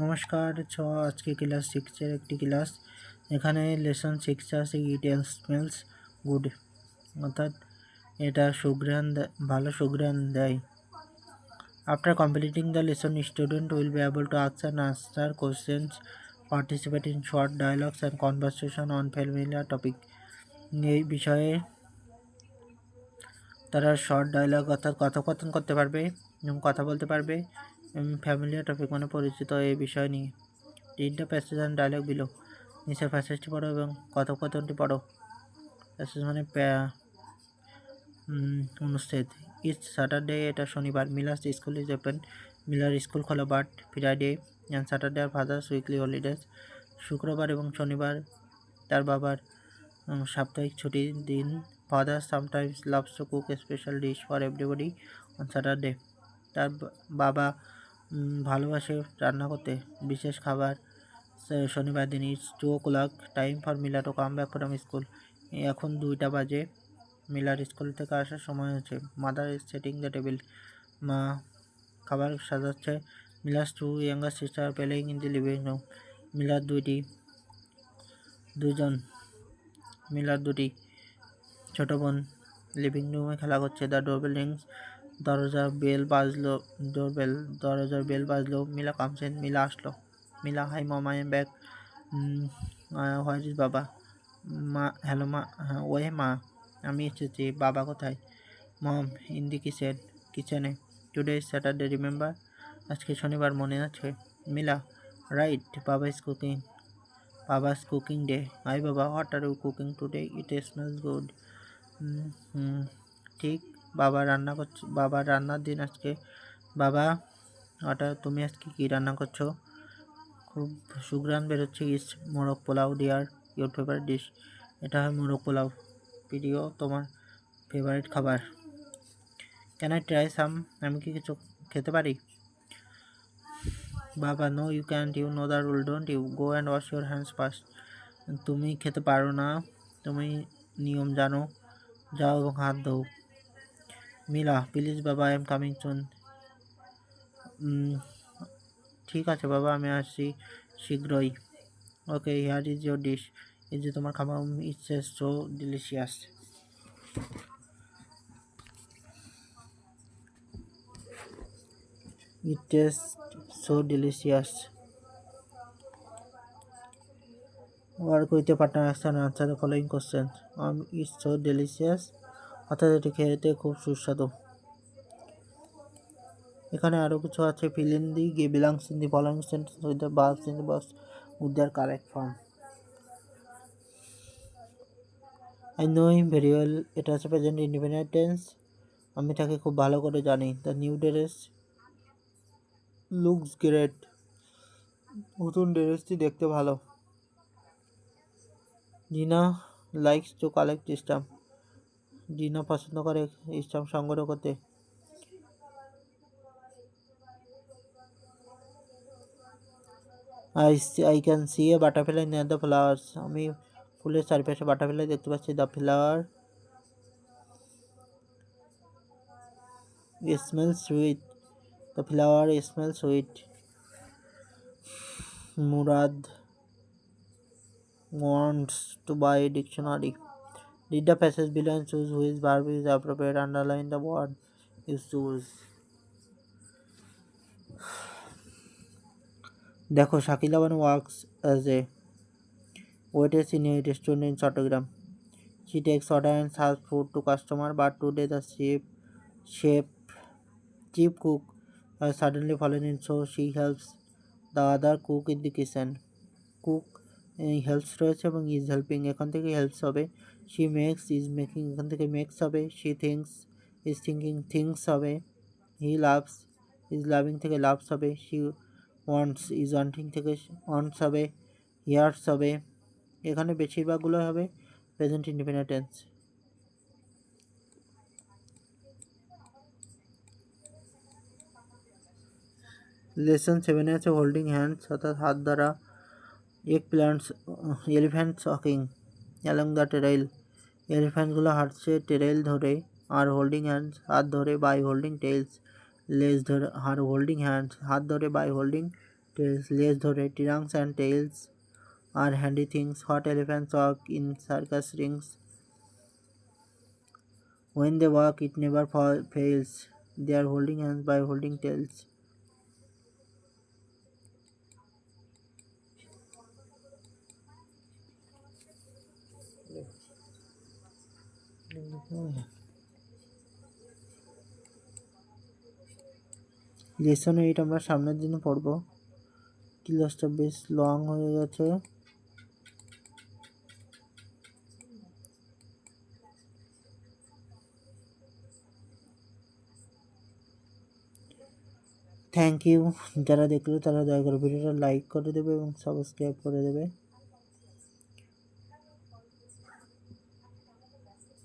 নমস্কার আজকে ক্লাস 6 একটি ক্লাস। এখানে লেসন 6 আছে ইট স্মেলস গুড, অর্থাৎ এটা ভালো সুঘ্রাণ দেয়। After completing the lesson student will be able to answer questions, participate in short dialogues and conversation on familiar topic. এই বিষয়ে তারা শর্ট ডায়ালগ অর্থাৎ কথোপকথন করতে পারবে এবং কথা বলতে পারবে ফ্যামিলিয়ার টপিক মানে পরিচিত এই বিষয় নিয়ে। Read the passage and dialogue below, নিচের প্যাসেজটি পড়ো এবং কথোপকথনটি পড়ো। প্যাসেজ মানে অনুচ্ছেদ। ইটস স্যাটারডে, এটা শনিবার। মিলার্স স্কুল ইজ ওপেন, মিলার স্কুল খোলা। But Friday and Saturday are father's weekly holidays, শুক্রবার এবং শনিবার তার বাবার সাপ্তাহিক ছুটির দিন। Father sometimes loves to cook a special dish for everybody on Saturday, তার বাবা ভালোবাসে রান্না করতে বিশেষ খাবার শনিবার দিন। It's 2 o'clock, time for Mila to come back from school, এখন 2টা বাজে, মিলার স্কুল থেকে আসার সময় হচ্ছে। Mother is setting the table, মা খাবার সাজাচ্ছে। Mila's 2 younger sister playing in the living room, মিলার দুটি ছোট বোন লিভিং রুমে খেলা করছে। দ্য ডোরবেল রিংস, দরজার বেল বাজলো। মিলা কামস ইন, মিলা আসলো। Mila, hi mom, I am back. Where is বাবা? মা, হ্যালো মা, ওয়ে মা, আমি এসেছি। বাবা কোথায়? মম, ইন দি কিচেনে। টুডে ইজ স্যাটারডে, রিমেম্বার, আজকে শনিবার, মনে আছে? Mila, right, Baba's cooking day. Hi Baba, what are you cooking today? It smells good. ঠিক, বাবার রান্নার দিন আজকে। বাবা, তুমি আজকে কি রান্না করছো? খুব সুঘ্রাণ বেরোচ্ছে। It's morog polao dear, your favourite dish, এটা হয় মোরগ পোলাও, প্রিয় তোমার ফেভারিট খাবার। ক্যান আই ট্রাই সাম, আমি কি কিছু খেতে পারি? বাবা, no you can't, you know the rule, don't you? Go and wash your hands first, তুমি খেতে পারো না, তুমি নিয়ম জানো, যাও এবং হাত ধোও। মিলা, প্লিজ বাবা, আই এম কামিং সুন। ঠিক আছে বাবা, আমি আসছি শীঘ্রই। ওকে, হিয়ার ইজ ইয়োর ডিশ, এই যে তোমার খাবার। It's so delicious, it test so delicious. Work with a partner action, answer the following question. It's so delicious, অর্থাৎ এটি খেতে খুব সুস্বাদু। এখানে আরও কিছু আছে। Fill in the belongs in the following sentence with the verbs in the box with their correct form. I know him very well, এটা আছে প্রেজেন্ট ইনডিফিনিট টেন্স, আমি তাকে খুব ভালো করে জানি। The new dress looks great, নতুন ড্রেসটি দেখতে ভালো। জিনা লাইকস টু কালেক্ট স্ট্যাম্প, জিনা পছন্দ করে স্ট্যাম্প সংগ্রহ করতে। I can see A butterfly near the flowers, আমি ফুলের চারপাশে বাটারফ্লাই দেখতে পাচ্ছি। The flower smells sweet, the flower smells sweet. Murad wants to buy a dictionary. Read the passage below and choose which verb is appropriate. Underline the word you choose. দেখো, Shakila Banu works as a waitress in a restaurant in Chattogram. She takes order and serves food to customer, but today the chief cook has suddenly fallen in, so she helps the other cook in the kitchen. Cook helps রয়েছে এবং is helping, এখান থেকে helps হবে। She makes is making, এখান থেকে makes হবে। She thinks is thinking, thinks হবে। He loves is loving থেকে লাভস হবে। শি ওয়ান্টস ইজ ওয়ান্টিং থেকে ওয়ান্টস হবে। হিয়ার্স হবে। এখানে বেশিরভাগগুলো হবে প্রেজেন্ট ইনডিফিনিট টেন্স। লেসন 7 আছে হোল্ডিং হ্যান্ডস, অর্থাৎ হাত ধরা। Elephants walking along the trail, এলিফ্যান্টগুলো হাঁটছে ট্রেইল ধরে। আর হোল্ডিং হ্যান্ডস, হাত ধরে। বাই হোল্ডিং টেইলস, লেজ ধরে। আর হোল্ডিং হ্যান্ডস, হাত ধরে। বাই হোল্ডিং tails, লেজ ধরে, trunks and tails are handy things. What elephants walk in circus rings. When they walk, it never fails. They are holding hands by holding tails. Lesson 8 আমরা সামনের দিনে পড়বো। ক্লাসটা বেশ লং হয়ে গেছে। Thank you. যারা দেখলো তারা দয়া করে ভিডিওটা লাইক করে দেবে এবং সাবস্ক্রাইব করে দেবে।